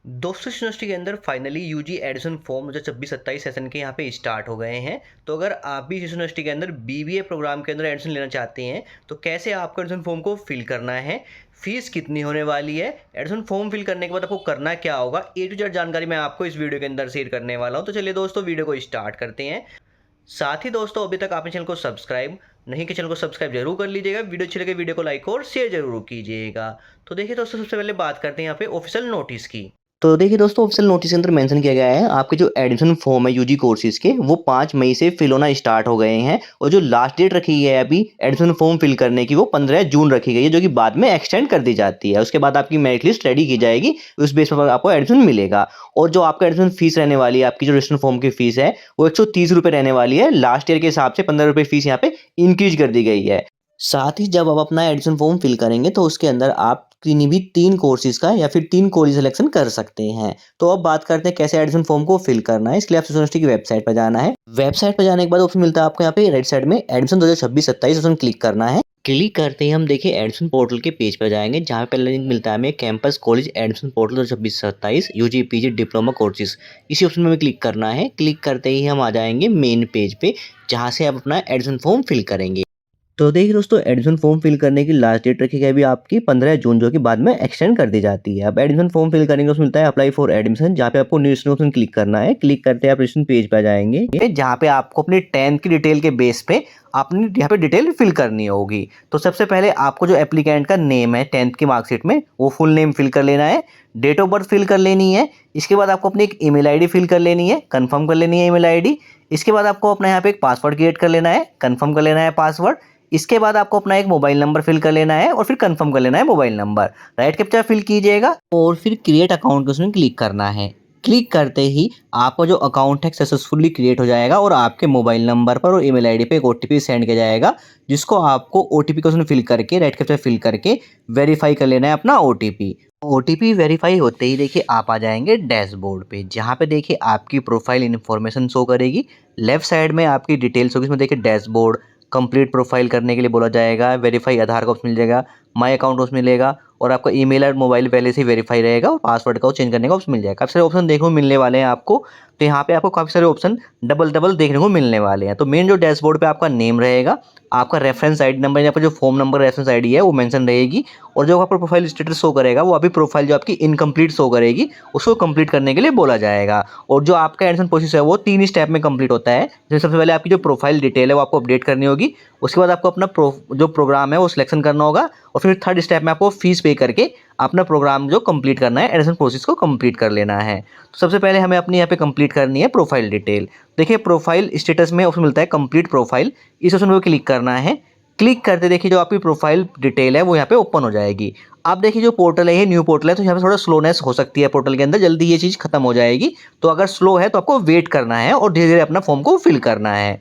दोस्तों यूनिवर्सिटी के अंदर finally UG admission form 2026-27 session के यहाँ पे स्टार्ट हो गए हैं। तो अगर आप भी इस यूनिवर्सिटी के अंदर बीबीए प्रोग्राम के अंदर एडमिशन लेना चाहते हैं तो कैसे आपको एडमिशन फॉर्म को फिल करना है, फीस कितनी होने वाली है, एडमिशन फॉर्म फिल करने के बाद आपको करना क्या होगा, ए टू जेड जानकारी मैं आपको इस वीडियो के अंदर शेयर करने वाला हूँ। तो चलिए दोस्तों वीडियो को स्टार्ट करते हैं। साथ ही दोस्तों अभी तक आपने चैनल को सब्सक्राइब नहीं किया, चैनल को सब्सक्राइब जरूर कर लीजिएगा। वीडियो अच्छी लगे वीडियो को लाइक और शेयर जरूर कीजिएगा। तो देखिए दोस्तों सबसे पहले बात करते हैं यहाँ पे ऑफिशियल नोटिस की। तो देखिए दोस्तों ऑफिशियल नोटिस के अंदर मेंशन किया गया है आपके जो एडमिशन फॉर्म है यूजी कोर्सेज के वो 5 मई से फिल होना स्टार्ट हो गए हैं और जो लास्ट डेट रखी है अभी एडमिशन फॉर्म फिल करने की वो 15 जून रखी गई है, जो कि बाद में एक्सटेंड कर दी जाती है। उसके बाद आपकी मेरिट लिस्ट रेडी की जाएगी, उस बेस पर आपको एडमिशन मिलेगा। और जो आपका एडमिशन फीस रहने वाली है, आपकी जो रजिस्ट्रेशन फॉर्म की फीस है वो 130 रुपये रहने वाली है। लास्ट ईयर के हिसाब से 15 रुपये फीस यहाँ पे इंक्रीज कर दी गई है। साथ ही जब आप अपना एडमिशन फॉर्म फिल करेंगे तो उसके अंदर आप किन्हीं भी 3 कोर्सेज़ का या फिर 3 कॉलेज सिलेक्शन कर सकते हैं। तो अब बात करते हैं कैसे एडमिशन फॉर्म को फिल करना है। इसके लिए आपको यूनिवर्सिटी की वेबसाइट पर जाना है। वेबसाइट पर जाने के बाद ऑप्शन मिलता है आपको यहाँ पे राइट साइड में एडमिशन 2026-27 ऑप्शन क्लिक करना है। क्लिक करते ही हम देखिए एडमिशन पोर्टल के पेज पर जाएंगे, जहाँ पे पहला लिंक मिलता है हमें campus college admission portal 2026-27 UG PG diploma courses. इसी ऑप्शन में हमें क्लिक करना है। क्लिक करते ही हम आ जाएंगे मेन पेज पे, जहाँ से आप अपना एडमिशन फॉर्म फिल करेंगे। तो देखिए दोस्तों एडमिशन फॉर्म फिल करने की लास्ट डेट रखी गई अभी आपकी 15 जून, जो कि बाद में एक्सटेंड कर दी जाती है। अब एडमिशन फॉर्म फिल करेंगे उसमें मिलता है अप्लाई फॉर एडमिशन, जहाँ पे आपको न्यू ऑप्शन क्लिक करना है। क्लिक करते हैं आप रजिस्ट्रेशन पेज पर जाएंगे, जहाँ पे आपको अपनी 10th की डिटेल के बेस पे अपनी यहाँ पे डिटेल फिल करनी होगी। तो सबसे पहले आपको जो एप्लीकेंट का नेम है 10th की मार्कशीट में वो फुल नेम फिल कर लेना है। डेट ऑफ बर्थ फिल कर लेनी है। इसके बाद आपको अपनी एक ईमेल आईडी फिल कर लेनी है, कंफर्म कर लेनी है ईमेल आईडी। इसके बाद आपको अपना यहाँ पे एक पासवर्ड क्रिएट कर लेना है, कंफर्म कर लेना है पासवर्ड। इसके बाद आपको अपना एक मोबाइल नंबर फिल कर लेना है और फिर कंफर्म कर लेना है mobile number. Right captcha fill कीजिएगा और फिर क्रिएट अकाउंट उसमें क्लिक करना है। क्लिक करते ही आपका जो अकाउंट है सक्सेसफुली क्रिएट हो जाएगा और आपके मोबाइल नंबर पर और ईमेल आईडी पे एक ओटीपी सेंड किया जाएगा, जिसको आपको ओटीपी को उसमें फिल करके राइट कैप्चा फिल करके वेरीफाई कर लेना है अपना ओटीपी। ओटीपी वेरीफाई होते ही देखिए आप आ जाएंगे डैशबोर्ड पे, जहाँ पे देखिए आपकी प्रोफाइल इन्फॉर्मेशन शो करेगी। लेफ्ट साइड में आपकी डिटेल्स होगी, इसमें देखिए डैशबोर्ड कंप्लीट प्रोफाइल करने के लिए बोला जाएगा, वेरीफाई आधार का ऑप्शन मिल जाएगा, माय अकाउंट ऑप्शन मिलेगा और आपका ईमेल और मोबाइल पहले से ही वेरीफाई रहेगा और पासवर्ड का चेंज करने का ऑप्शन मिल जाएगा। काफ़ी सारे ऑप्शन देखने को मिलने वाले हैं आपको। तो यहाँ पे आपको काफ़ी सारे ऑप्शन डबल डबल देखने को मिलने वाले हैं। तो मेन जो डैशबोर्ड पे आपका नेम रहेगा, आपका रेफरेंस आईडी नंबर या फिर जो फॉर्म नंबर रेफरेंस आईडी है वो मेंशन रहेगी और जो आपका प्रोफाइल स्टेटस शो करेगा वो अभी प्रोफाइल जो आपकी इनकम्प्लीट शो करेगी, उसको कंप्लीट करने के लिए बोला जाएगा। और जो आपका एडमिशन प्रोसेस है वो 3 स्टेप में कंप्लीट होता है। जैसे सबसे पहले आपकी जो प्रोफाइल डिटेल है वो आपको अपडेट करनी होगी। उसके बाद आपको अपना जो प्रोग्राम है वो सिलेक्शन करना होगा और फिर थर्ड स्टेप में आपको फीस पे करके अपना प्रोग्राम जो कंप्लीट करना है, एडमिशन प्रोसेस को कंप्लीट कर लेना है। तो सबसे पहले हमें अपनी यहाँ पे कंप्लीट करनी है प्रोफाइल डिटेल। देखिए प्रोफाइल स्टेटस में ऑप्शन मिलता है कंप्लीट प्रोफाइल, इस ऑप्शन में क्लिक करना है। क्लिक करते देखिए जो आपकी प्रोफाइल डिटेल है वो यहाँ पे ओपन हो जाएगी। आप देखिए जो पोर्टल है ये न्यू पोर्टल है, तो यहाँ पे थोड़ा स्लोनेस हो सकती है पोर्टल के अंदर, जल्दी ये चीज़ खत्म हो जाएगी। तो अगर स्लो है तो आपको वेट करना है और धीरे धीरे अपना फॉर्म को फिल करना है।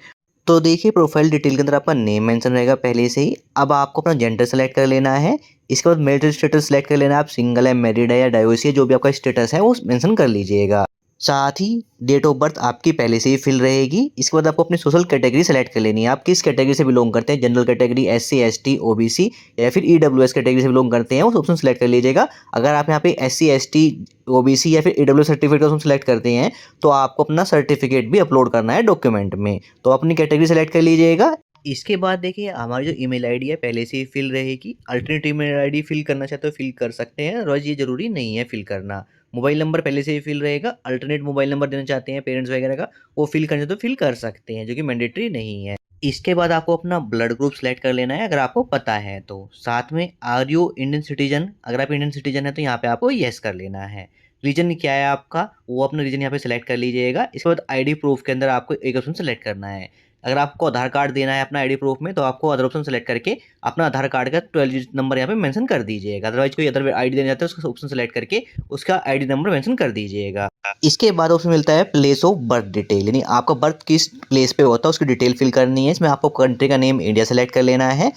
तो देखिए प्रोफाइल डिटेल के अंदर आपका नेम मेंशन रहेगा पहले से ही। अब आपको अपना जेंडर सेलेक्ट कर लेना है। इसके बाद मैरिटल स्टेटस सेलेक्ट कर लेना है, आप सिंगल है, मैरिड है या डाइवोर्सी है, जो भी आपका स्टेटस है वो मेंशन कर लीजिएगा। साथ ही डेट ऑफ बर्थ आपकी पहले से ही फिल रहेगी। इसके बाद आपको अपनी सोशल कैटेगरी सेलेक्ट कर लेनी है, आप किस कैटेगरी से बिलोंग करते हैं, general category, SC ST OBC या फिर ईडब्ल्यूएस कैटेगरी से बिलोंग करते हैं, उस ऑप्शन सेलेक्ट कर लीजिएगा। अगर आप यहाँ पे एससी एसटी ओबीसी या फिर ईडब्ल्यूएस सर्टिफिकेट का ऑप्शन सेलेक्ट करते हैं तो आपको अपना सर्टिफिकेट भी अपलोड करना है डॉक्यूमेंट में, तो अपनी कैटेगरी सेलेक्ट कर लीजिएगा। इसके बाद देखिए हमारी जो ईमेल आईडी है पहले से ही फिल रहेगी। अल्टरनेट ईमेल आईडी फिल करना चाहते हो फिल कर सकते हैं, रोज ये जरूरी नहीं है फिल करना। मोबाइल नंबर पहले से ही फिल रहेगा। अल्टरनेट मोबाइल नंबर देना चाहते हैं पेरेंट्स वगैरह का, वो फिल करना तो फिल कर सकते हैं, जो कि मैंडेटरी नहीं है। इसके बाद आपको अपना ब्लड ग्रुप सेलेक्ट कर लेना है अगर आपको पता है तो। साथ में आर यू इंडियन सिटीजन, अगर आप इंडियन सिटीजन है तो यहाँ पे आपको येस कर लेना है। रीजन क्या है आपका, वो अपना रीजन यहाँ पे सेलेक्ट कर लीजिएगा। इसके बाद आईडी प्रूफ के अंदर आपको एक ऑप्शन सेलेक्ट करना है। अगर आपको आधार कार्ड देना है अपना आईडी प्रूफ में तो आपको अदर ऑप्शन सेलेक्ट करके अपना आधार कार्ड का 12 डिजिट नंबर यहाँ पे मेंशन कर दीजिएगा। अदरवाइज कोई अदर आईडी देना चाहता है उसका ऑप्शन सेलेक्ट करके उसका आईडी नंबर मेंशन कर दीजिएगा। इसके बाद ऑप्शन मिलता है प्लेस ऑफ बर्थ डिटेल, यानी आपका बर्थ किस प्लेस पे होता है उसकी डिटेल फिल करनी है। इसमें आपको कंट्री का नेम इंडिया सेलेक्ट कर लेना है,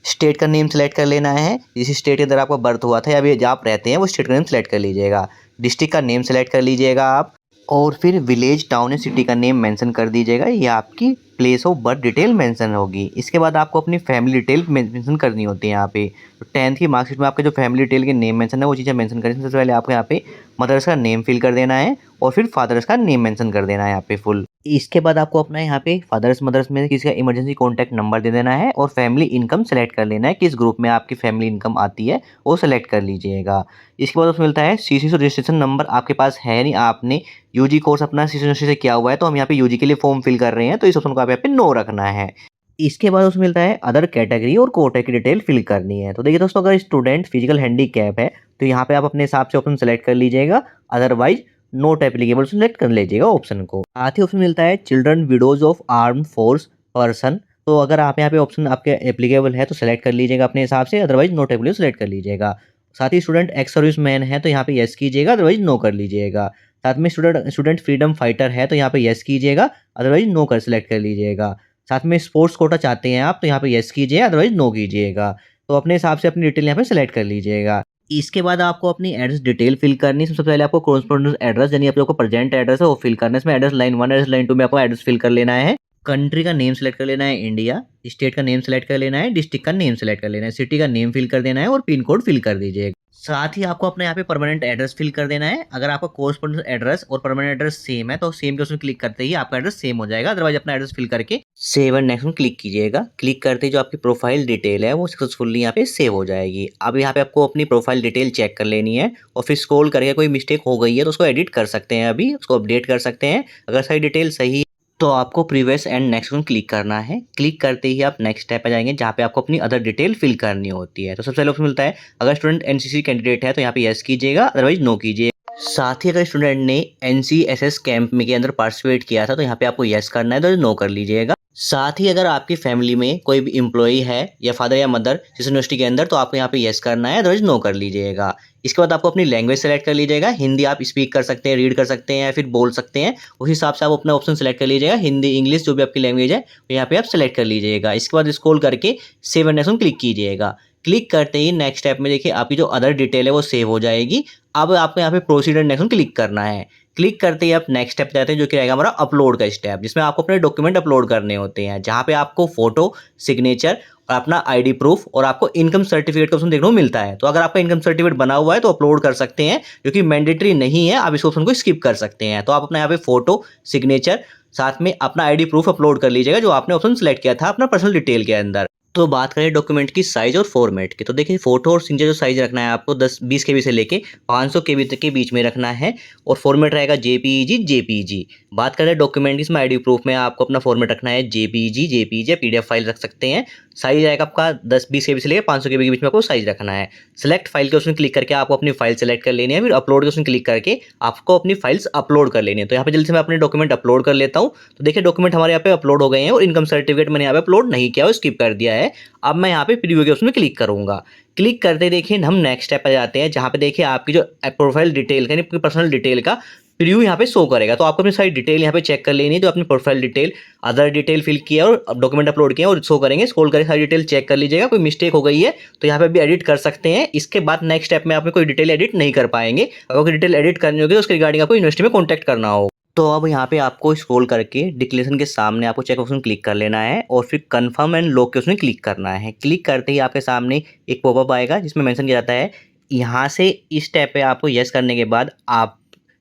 स्टेट का नेम सेलेक्ट कर लेना है, जिस स्टेट के अंदर आपका बर्थ हुआ था या अभी जहाँ आप रहते हैं वो स्टेट का नेम सेलेक्ट कर लीजिएगा। डिस्ट्रिक्ट का नेम सेलेक्ट कर लीजिएगा आप और फिर विलेज टाउन या सिटी का नेम मेंशन कर दीजिएगा। ये आपकी place of birth detail mention होगी। इसके बाद आपको अपनी फैमिली डिटेल मेंशन करनी होती है यहाँ पे। तो 10th की मार्कशीट में आपके जो फैमिली डिटेल के नेम मेंशन है वो चीज़ें मेंशन करें। सबसे पहले आपको यहाँ पे मदर्स का नेम फिल कर देना है और फिर फादर्स का नेम मेंशन कर देना है यहाँ पे फुल। इसके बाद आपको अपना यहाँ पे फादर्स मदर्स में किसी का इमरजेंसी कॉन्टैक्ट नंबर दे देना है और फैमिली इनकम सेलेक्ट कर लेना है, किस ग्रुप में आपकी फैमिली इनकम आती है वो सेलेक्ट कर लीजिएगा। इसके बाद उसमें मिलता है सीसी रजिस्ट्रेशन नंबर आपके पास है नहीं, आपने यूजी कोर्स अपना सीसी यूनिवर्सिटी से किया हुआ है तो हम यहाँ पे यूजी के लिए फॉर्म फिल कर रहे हैं, तो इस ऑप्शन को आप यहाँ पे नो रखना है। इसके बाद उसमें मिलता है अदर कैटेगरी और कोटा की डिटेल फिल करनी है। तो देखिए दोस्तों, अगर स्टूडेंट फिजिकल हैंडीकैप है तो यहाँ पे आप अपने हिसाब से ऑप्शन सेलेक्ट कर लीजिएगा, अदरवाइज नोट एप्लीकेबल सेलेक्ट कर लीजिएगा ऑप्शन को। साथ ही ऑप्शन मिलता है children widows of arm force person, तो अगर आप यहाँ पे ऑप्शन आपके एप्लीकेबल है तो सेलेक्ट कर लीजिएगा अपने हिसाब से, अदरवाइज नोट एप्लीकेबल सेलेक्ट कर लीजिएगा। साथ ही स्टूडेंट एक्स सर्विस मैन है तो यहाँ पे यस कीजिएगा, अदरवाइज नो कर लीजिएगा। साथ में स्टूडेंट फ्रीडम फाइटर है तो यहाँ पे यस कीजिएगा, अदरवाइज नो कर सिलेक्ट कर लीजिएगा। साथ में स्पोर्ट्स कोटा चाहते हैं आप तो यहाँ पे यस कीजिए, अदरवाइज नो कीजिएगा। तो अपने हिसाब से अपनी डिटेल यहाँ पे सेलेक्ट कर लीजिएगा। इसके बाद आपको अपनी एड्रेस डिटेल फिल करनी है। सबसे पहले आपको कॉरेस्पॉन्डेंस एड्रेस यानी आपको प्रेजेंट एड्रेस है वो फिल करना है। इसमें एड्रेस लाइन 1 एड्रेस लाइन 2 में आपको एड्रेस फिल कर लेना है। कंट्री का नेम सेलेक्ट कर लेना है इंडिया, स्टेट का नेम सेलेक्ट कर लेना है, डिस्ट्रिक्ट का नेम सेलेक्ट कर लेना है, सिटी का नेम फिल कर देना है और पिन कोड फिल कर दीजिएगा। साथ ही आपको अपने यहाँ पे परमानेंट एड्रेस फिल कर देना है। अगर आपका कोरेस्पॉन्डेंस एड्रेस और परमानेंट एड्रेस सेम है तो सेम के उसमें क्लिक करते ही आपका एड्रेस सेम हो जाएगा, अदरवाइज अपना एड्रेस फिल करके सेव एंड नेक्स्ट में क्लिक कीजिएगा। क्लिक करते ही जो आपकी प्रोफाइल डिटेल है वो सक्सेसफुली यहाँ पे सेव हो जाएगी। अब यहाँ पे आपको अपनी प्रोफाइल डिटेल चेक कर लेनी है और फिर स्क्रॉल करके कोई मिस्टेक हो गई है तो उसको एडिट कर सकते हैं, अभी उसको अपडेट कर सकते हैं। अगर सारी डिटेल सही तो आपको प्रीवियस एंड नेक्स्ट में क्लिक करना है। क्लिक करते ही आप नेक्स्ट स्टेप पे जाएंगे जहाँ पे आपको अपनी अदर डिटेल फिल करनी होती है। तो सबसे पहले ऑप्शन मिलता है अगर स्टूडेंट एनसीसी कैंडिडेट है तो यहाँ पे यस कीजिएगा, अदरवाइज नो कीजिए। साथ ही अगर स्टूडेंट ने एनसीएसएस कैंप में के अंदर पार्टिसिपेट किया था तो यहाँ पे आपको यस करना है, तो नो कर लीजिएगा। साथ ही अगर आपकी फैमिली में कोई भी एम्प्लॉई है या फादर या मदर जिस यूनिवर्सिटी के अंदर तो आपको यहाँ पे यस करना है, अदरवाइज नो कर लीजिएगा। इसके बाद आपको अपनी लैंग्वेज सेलेक्ट कर लीजिएगा। हिंदी आप स्पीक कर सकते हैं, रीड कर सकते हैं या फिर बोल सकते हैं, उस हिसाब से आप अपना ऑप्शन सेलेक्ट कर लीजिएगा। हिंदी इंग्लिश जो भी आपकी लैंग्वेज है तो यहाँ पे आप सेलेक्ट कर लीजिएगा। इसके बाद स्क्रॉल करके सेव एंड नेक्स्ट में क्लिक कीजिएगा। क्लिक करते ही नेक्स्ट स्टेप में देखिए आपकी जो अदर डिटेल है वो सेव हो जाएगी। अब आपको यहाँ पे प्रोसीड एंड नेक्स्ट में क्लिक करना है। क्लिक करते ही आप नेक्स्ट स्टेप जाते हैं जो कि रहेगा हमारा अपलोड का स्टेप, जिसमें आपको अपने डॉक्यूमेंट अपलोड करने होते हैं, जहाँ पे आपको फोटो, सिग्नेचर और अपना आईडी प्रूफ और आपको इनकम सर्टिफिकेट का ऑप्शन देखने को मिलता है। तो अगर आपका इनकम सर्टिफिकेट बना हुआ है तो अपलोड कर सकते हैं, जो कि मैंडेटरी नहीं है, आप इस ऑप्शन को स्किप कर सकते हैं। तो आप अपना यहाँ पे फोटो, सिग्नेचर साथ में अपना आईडी प्रूफ अपलोड कर लीजिएगा जो आपने ऑप्शन सेलेक्ट किया था अपना पर्सनल डिटेल के अंदर। तो बात करें डॉक्यूमेंट की साइज और फॉर्मेट की, तो देखिए फोटो और सिग्नेचर जो साइज रखना है आपको 10-20 KB से लेके 500 KB तक के बीच में रखना है और फॉर्मेट रहेगा जेपीईजी। बात करें डॉक्यूमेंट की, इसमें आईडी प्रूफ में आपको अपना फॉर्मेट रखना है जेपीईजी या पीडीएफ फाइल रख सकते हैं। साइज रहेगा आपका 10-20 KB से लेकर 500 KB के बीच में आपको साइज रखना है। सेलेक्ट फाइल के ऑप्शन क्लिक करके आपको अपनी फाइल सेलेक्ट कर लेनी है, फिर अपलोड के ऑप्शन क्लिक करके आपको अपनी फाइल्स अपलोड कर लेनी है। तो यहाँ पे जल्दी से मैं अपने डॉक्यूमेंट अपलोड कर लेता हूँ। तो देखिए डॉक्यूमेंट हमारे यहाँ पे अपलोड हो गए हैं और इनकम सर्टिफिकेट मैंने यहाँ पे अपलोड नहीं किया, स्किप कर दिया है। अब मैं यहाँ पे प्रीव्यू के ऑप्शन में क्लिक करूंगा। क्लिक करते देखिए हम नेक्स्ट स्टेप पर जाते हैं, जहाँ पे देखिए आपकी जो प्रोफाइल डिटेल यानी पर्सनल डिटेल का प्रीव्यू यहाँ पे शो करेगा। तो आपको अपनी सारी डिटेल यहाँ पे चेक कर लेनी है। तो अपनी profile detail, other detail fill किया और डॉक्यूमेंट अपलोड किया और शो करेंगे। स्क्रॉल करके सारी डिटेल चेक कर लीजिएगा, कोई मिस्टेक हो गई है तो यहाँ पे भी एडिट कर सकते हैं। इसके बाद नेक्स्ट स्टेप में आप कोई डिटेल एडिट नहीं कर पाएंगे। अगर कोई डिटेल एडिट करनी होगी तो उसके रिगार्डिंग आपको यूनिवर्सिटी में कॉन्टैक्ट करना होगा। तो अब यहाँ पे आपको स्क्रॉल करके डिक्लेरेशन के सामने आपको चेक ऑप्शन क्लिक कर लेना है और फिर कंफर्म एंड लॉक के उसमें क्लिक करना है। क्लिक करते ही आपके सामने एक पॉपअप आएगा जिसमें मेंशन किया जाता है यहाँ से इस स्टेप पे आपको यस करने के बाद आप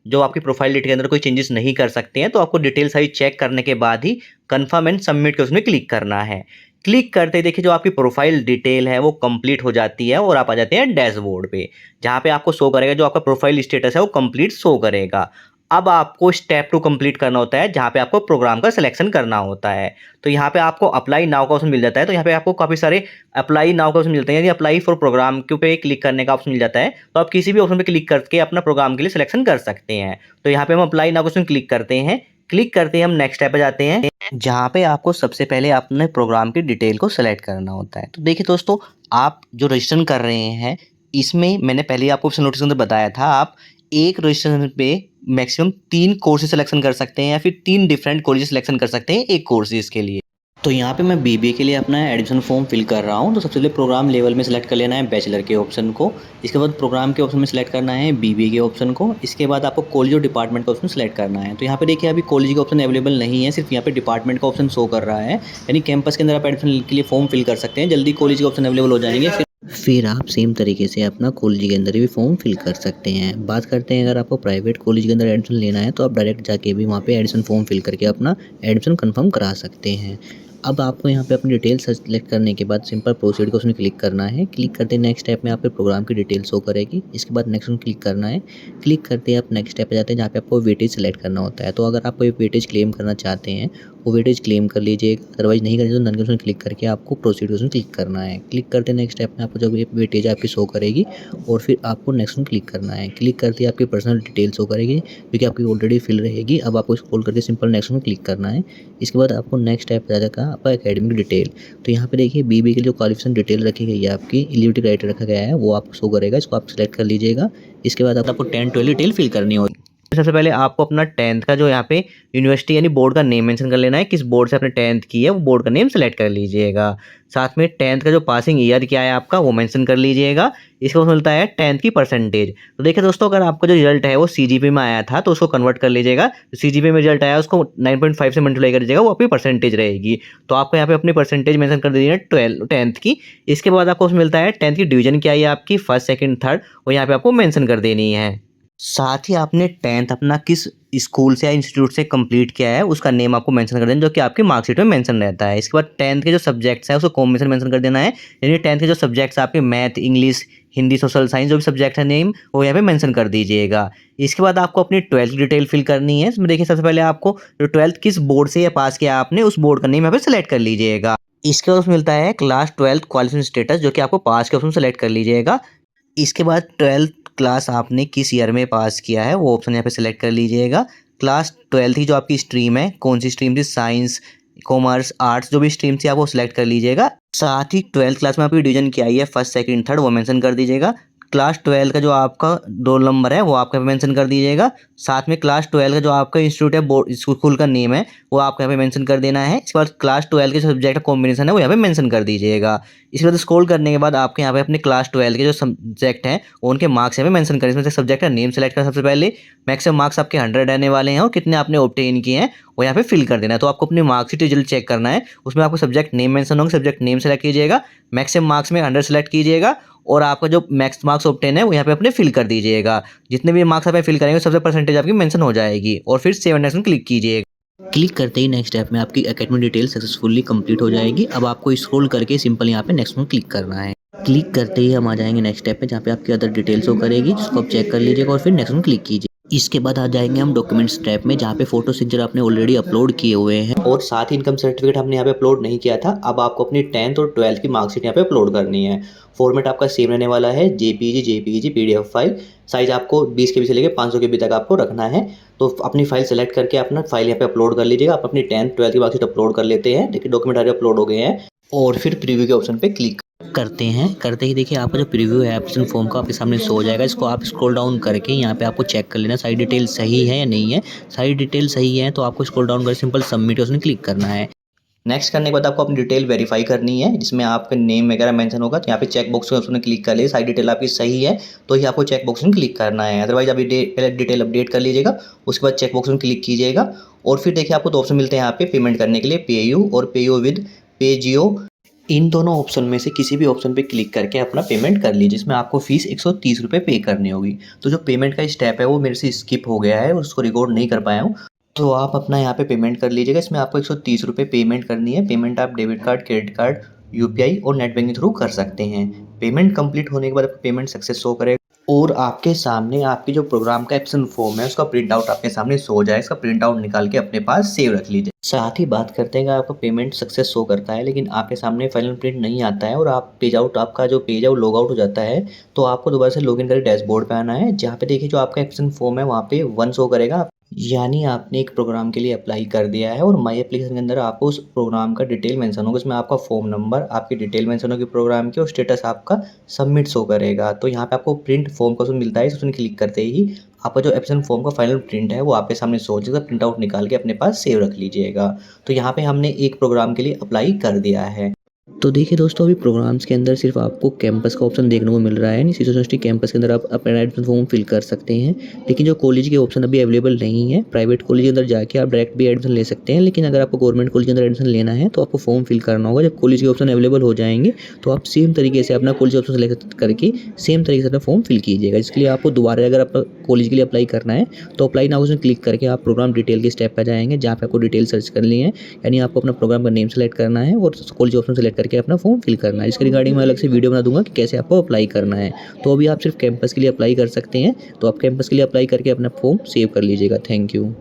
जो आपकी प्रोफाइल डिटेल के अंदर कोई चेंजेस नहीं कर सकते हैं। तो आपको डिटेल सारी चेक करने के बाद ही कंफर्म एंड सबमिट के उसमें क्लिक करना है। क्लिक करते देखिए जो आपकी प्रोफाइल डिटेल है वो कंप्लीट हो जाती है और आप आ जाते हैं डैशबोर्ड पे, जहाँ पे आपको शो करेगा जो आपका प्रोफाइल स्टेटस है वो कंप्लीट शो करेगा। अब आपको स्टेप 2 कंप्लीट करना होता है, जहाँ पे आपको प्रोग्राम का सिलेक्शन करना होता है। तो यहाँ पे आपको अप्लाई नाउ का ऑप्शन मिल जाता है। तो यहाँ पे आपको काफ़ी सारे अप्लाई नाउ का ऑप्शन मिलते हैं, यानी अप्लाई फॉर प्रोग्राम के पे क्लिक करने का ऑप्शन मिल जाता है। तो आप किसी भी ऑप्शन पे क्लिक करके अपना प्रोग्राम के लिए सिलेक्शन कर सकते हैं। तो यहाँ पे हम अप्लाई नाउ का ऑप्शन क्लिक करते हैं। क्लिक करते ही हम नेक्स्ट स्टेप पे जाते हैं, जहाँ पे आपको सबसे पहले अपने प्रोग्राम की डिटेल को सेलेक्ट करना होता है। तो देखिए दोस्तों, आप जो रजिस्ट्रेशन कर रहे हैं इसमें मैंने पहले ही आपको ऑप्शन नोटिस अंदर बताया था, आप एक रजिस्ट्रेशन पे मैक्सिमम 3 कोर्सेज सिलेक्शन कर सकते हैं या फिर 3 डिफरेंट कॉलेजेस सिलेक्शन कर सकते हैं एक कोर्सेज के लिए। तो यहाँ पे मैं बीबीए के लिए अपना एडमिशन फॉर्म फिल कर रहा हूँ। तो सबसे पहले प्रोग्राम लेवल में सेलेक्ट कर लेना है बैचलर के ऑप्शन को। इसके बाद प्रोग्राम के ऑप्शन में सेलेक्ट करना है बीबीए के ऑप्शन को। इसके बाद आपको कॉलेज और डिपार्टमेंट का ऑप्शन सेलेक्ट करना है। तो यहाँ पे देखिए अभी कॉलेज का ऑप्शन अवेलेबल नहीं है, सिर्फ यहाँ पे डिपार्टमेंट का ऑप्शन शो कर रहा है, यानी कैंपस के अंदर आप एडमिशन के लिए फॉर्म फिल कर सकते हैं। जल्दी कॉलेज के ऑप्शन अवेलेबल हो जाएंगे, फिर आप सेम तरीके से अपना कॉलेज के अंदर भी फॉर्म फिल कर सकते हैं। बात करते हैं अगर आपको प्राइवेट कॉलेज के अंदर एडमिशन लेना है तो आप डायरेक्ट जाके भी वहाँ पे एडमिशन फॉर्म फिल करके अपना एडमिशन कंफर्म करा सकते हैं। अब आपको यहाँ पे अपनी डिटेल सेलेक्ट करने के बाद सिंपल प्रोसीड को उसमें क्लिक करना है। क्लिक करते नेक्स्ट स्टेप में आपके प्रोग्राम की डिटेल शो करेगी। इसके बाद नेक्स्ट में क्लिक करना है। क्लिक करते आप नेक्स्ट स्टेप पे जाते हैं जहाँ पे आपको वेटेज सेलेक्ट करना होता है। तो अगर आप कोई वेटेज क्लेम करना चाहते हैं वो वेटेज क्लेम कर लीजिए, अदरवाइज नहीं करेंगे तो नन के ऑप्शन क्लिक करके आपको प्रोसीड ऑप्शन क्लिक करना है। क्लिक करते नेक्स्ट स्टेप में आपको जब ये वेटेज आपकी शो करेगी और फिर आपको नेक्स्ट में क्लिक करना है। क्लिक करते ही आपकी पर्सनल डिटेल शो करेगी क्योंकि आपकी ऑलरेडी फिल रहेगी। अब आपको स्क्रॉल करके सिंपल नेक्स्ट में क्लिक करना है। इसके बाद आपको नेक्स्ट स्टेप आ जाएगा आपका एकेडमिक डिटेल। तो यहाँ पे देखिए बीबीए के लिए जो क्वालिफिकेशन डिटेल रखी गई है आपकी एलिजिबिलिटी क्राइटेरिया रखा गया है वो आपको शो करेगा, इसको आप सेलेक्ट कर लीजिएगा। इसके बाद आपको 10-12 डिटेल फिल करनी होगी। सबसे पहले आपको अपना 10th का जो यहाँ पे यूनिवर्सिटी यानी बोर्ड का नेम मेंशन कर लेना है, किस बोर्ड से आपने 10th की है वो बोर्ड का नेम सेलेक्ट कर लीजिएगा। साथ में 10th का जो पासिंग ईयर क्या है आपका वो मेंशन कर लीजिएगा। इसको मिलता है 10th की परसेंटेज। तो देखिए दोस्तों अगर आपका जो रिजल्ट है वो सीजीपी में आया था तो उसको कन्वर्ट कर लीजिएगा। सीजीपी में रिजल्ट आया उसको 9.5 से मल्टीप्लाई कर दीजिएगा, वो आपकी परसेंटेज रहेगी। तो आपको यहाँ पे अपनी परसेंटेज मेंशन कर दीजिए 10th की। इसके बाद आपको मिलता है 10th की डिवीजन क्या है आपकी, फर्स्ट सेकंड थर्ड, और यहाँ पे आपको मेंशन कर देनी है। साथ ही आपने 10th अपना किस स्कूल से या इंस्टीट्यूट से कंप्लीट किया है उसका नेम आपको मेंशन कर देना जो कि आपकी मार्कशीट में मेंशन रहता है। इसके बाद 10th के जो सब्जेक्ट्स हैं उसको कॉम्बिनेशन मेंशन कर देना है, यानी 10th के जो सब्जेक्ट्स आपके math, English, Hindi, social science जो भी सब्जेक्ट है नेम वो यहाँ पे मेंशन कर दीजिएगा। इसके बाद आपको अपनी 12th की डिटेल फिल करनी है। इसमें देखिए सबसे पहले आपको जो 12th किस बोर्ड से या पास किया आपने उस बोर्ड का नेम यहाँ पे सेलेक्ट कर लीजिएगा। इसके बाद मिलता है क्लास 12th क्वालिफिकेशन स्टेटस जो कि आपको पास के ऑप्शन सेलेक्ट कर लीजिएगा। इसके बाद 12th क्लास आपने किस ईयर में पास किया है वो ऑप्शन यहाँ पे सेलेक्ट कर लीजिएगा। क्लास 12th की जो आपकी स्ट्रीम है कौन सी स्ट्रीम थी, साइंस, कॉमर्स, आर्ट्स, जो भी स्ट्रीम थी आप वो सिलेक्ट कर लीजिएगा। साथ ही 12th क्लास में आपकी डिवीजन क्या आई है, फर्स्ट सेकंड थर्ड, वो मेंशन कर दीजिएगा। क्लास 12 का जो आपका रोल नंबर है वो आपका मेंशन कर दीजिएगा। साथ में क्लास 12 का जो आपका इंस्टीट्यूट है बोर्ड स्कूल का नेम है वो आपको यहाँ पे मेंशन कर देना है। इसके बाद क्लास 12 के जो सब्जेक्ट कॉम्बिनेशन है वो यहाँ पे मेंशन कर दीजिएगा। इसके बाद स्क्रॉल करने के बाद आपके यहाँ पे अपने क्लास 12 के जो सब्जेक्ट हैं उनके मार्क्स यहाँ पे मेंशन करें। इसमें से सब्जेक्ट का नेम सेलेक्ट करना सबसे पहले, मैक्सिमम मार्क्स आपके 100 आने वाले हैं और कितने आपने ऑब्टेन किए हैं वो यहाँ पे फिल कर देना है। तो आपको अपनी मार्कशीट रिजल्ट चेक करना है, उसमें आपको सब्जेक्ट नेम मेंशन होंगे, सब्जेक्ट नेम सेलेक्ट कीजिएगा, मैक्सिमम मार्क्स में 100 सेलेक्ट कीजिएगा और आपका जो मैक्स मार्क्स ऑब्टेन है वो यहाँ पे अपने फिल कर दीजिएगा। जितने भी मार्क्स आप फिल करेंगे सबसे परसेंटेज आपकी मेंशन हो जाएगी और फिर सेव नेक्स्ट में क्लिक कीजिएगा। क्लिक करते ही नेक्स्ट स्टेप में आपकी एकेडमिक डिटेल सक्सेसफुली कंप्लीट हो जाएगी। अब आपको स्क्रॉल करके सिंपल यहाँ पे नेक्स्ट में क्लिक करना है। क्लिक करते ही हम आ जाएंगे नेक्स्ट स्टेप पे जहाँ पे आपकी अदर डिटेल्स शो करेगी जिसको आप चेक कर लीजिएगा और फिर नेक्स्ट में क्लिक कीजिए। इसके बाद आ जाएंगे हम डॉक्यूमेंट्स टैब में जहाँ पे फोटो सिग्नेचर आपने ऑलरेडी अपलोड किए हुए हैं और साथ ही इनकम सर्टिफिकेट हमने यहाँ पे अपलोड नहीं किया था। अब आपको अपनी 10th और 12th की मार्कशीट यहाँ पे अपलोड करनी है। फॉर्मेट आपका सेम रहने वाला है, जेपीजी पीडीएफ फाइल। साइज आपको 20 KB से लेकर 500 KB तक आपको रखना है। तो अपनी फाइल सेलेक्ट करके अपना फाइल यहाँ पे अपलोड कर लीजिएगा। आप अपनी 10th 12th की मार्कशीट अपलोड कर लेते हैं। देखिए डॉक्यूमेंट सारे अपलोड हो गए हैं और फिर प्रीव्यू के ऑप्शन पे क्लिक करते हैं। करते ही देखिए आपका जो प्रीव्यू है एप्लीकेशन फॉर्म का आपके सामने शो हो जाएगा। इसको आप स्क्रॉल डाउन करके यहाँ पे आपको चेक कर लेना सारी डिटेल सही है या नहीं है। सारी डिटेल सही है तो आपको स्क्रॉल डाउन कर सिंपल सबमिट ऑप्शन क्लिक करना है। नेक्स्ट करने के बाद आपको अपनी डिटेल वेरीफाई करनी है जिसमें आपका नेम वगैरह मेंशन होगा। तो यहाँ पे चेक बॉक्स के ऑप्शन में क्लिक कर लीजिए, सारी डिटेल आपकी सही है तो ही आपको चेक बॉक्स में क्लिक करना है। अदरवाइज आप पहले डिटेल अपडेट कर लीजिएगा, उसके बाद चेक बॉक्स में क्लिक कीजिएगा और फिर देखिए आपको 2 ऑप्शन मिलते हैं यहाँ पे पेमेंट करने के लिए, पेयू और पेयू विद पेजियो। इन दोनों ऑप्शन में से किसी भी ऑप्शन पे क्लिक करके अपना पेमेंट कर लीजिए, जिसमें आपको फीस 130 रुपये पे करनी होगी। तो जो पेमेंट का स्टेप है वो मेरे से स्किप हो गया है और उसको रिकॉर्ड नहीं कर पाया हूँ, तो आप अपना यहाँ पे पेमेंट कर लीजिएगा। इसमें आपको 130 रुपये पेमेंट करनी है। पेमेंट आप debit card, credit card, UPI और नेट बैंकिंग थ्रू कर सकते हैं। पेमेंट कंप्लीट होने के बाद पेमेंट सक्सेस शो करेगा और आपके सामने आपकी जो प्रोग्राम का एप्लीकेशन फॉर्म है उसका प्रिंट आउट आपके सामने शो हो जाए। इसका प्रिंट आउट निकाल के अपने पास सेव रख लीजिए। साथ ही बात करते हैं कि आपका पेमेंट सक्सेस शो करता है लेकिन आपके सामने फाइनल प्रिंट नहीं आता है और आप पेज आउट, आपका जो पेज है वो लॉग आउट हो जाता है, तो आपको दोबारा से लॉगिन करके डैशबोर्ड पे आना है जहाँ पे देखिए जो आपका एप्लीकेशन फॉर्म है वहाँ पे 1 शो करेगा, यानी आपने एक प्रोग्राम के लिए अप्लाई कर दिया है और माई एप्लीकेशन के अंदर आपको उस प्रोग्राम का डिटेल मेंशन होगा। इसमें आपका फॉर्म नंबर, आपकी डिटेल मेंशन होगी प्रोग्राम की और स्टेटस आपका सबमिट शो करेगा। तो यहाँ पे आपको प्रिंट फॉर्म का ऑप्शन मिलता है, इस ऑप्शन क्लिक करते ही आपका जो एप्लीकेशन फॉर्म का फाइनल प्रिंट है वो आपके सामने शो हो जाएगा, प्रिंट आउट निकाल के अपने पास सेव रख लीजिएगा। तो यहाँ पे हमने एक प्रोग्राम के लिए अप्लाई कर दिया है। तो देखिए दोस्तों, अभी प्रोग्राम्स के अंदर सिर्फ आपको कैंपस का ऑप्शन देखने को मिल रहा है, यानी सिटी यूनिवर्सिटी कैंपस के अंदर आप अपना एडमिशन फॉर्म फिल कर सकते हैं। लेकिन जो कॉलेज के ऑप्शन अभी अवेलेबल नहीं है, प्राइवेट कॉलेज के अंदर जाके आप डायरेक्ट भी एडमिशन ले सकते हैं, लेकिन अगर आपको गवर्नमेंट कॉलेज के अंदर एडमिशन लेना है तो आपको फॉर्म फिल करना होगा। जब कॉलेज के ऑप्शन अवेलेबल हो जाएंगे तो आप सेम तरीके से अपना कॉलेज ऑप्शन सेलेक्ट करके सेम तरीके से अपना फॉर्म फिल कीजिएगा। जिसके लिए आपको दोबारा अगर आप कॉलेज के लिए अप्लाई करना है तो अप्लाई नाउ उसमें क्लिक करके आप प्रोग्राम डिटेल के स्टेप पर जाएंगे, जहाँ पे आपको डिटेल सर्च करनी है। यानी आपको अपना प्रोग्राम का नेम सेलेक्ट करना है और कॉलेज ऑप्शन सेलेक्ट करके अपना फॉर्म फिल करना है। इसके रिगार्डिंग मैं अलग से वीडियो बना दूंगा कि कैसे आपको अप्लाई करना है। तो अभी आप सिर्फ कैंपस के लिए अप्लाई कर सकते हैं, तो आप कैंपस के लिए अप्लाई करके अपना फॉर्म सेव कर लीजिएगा। Thank you.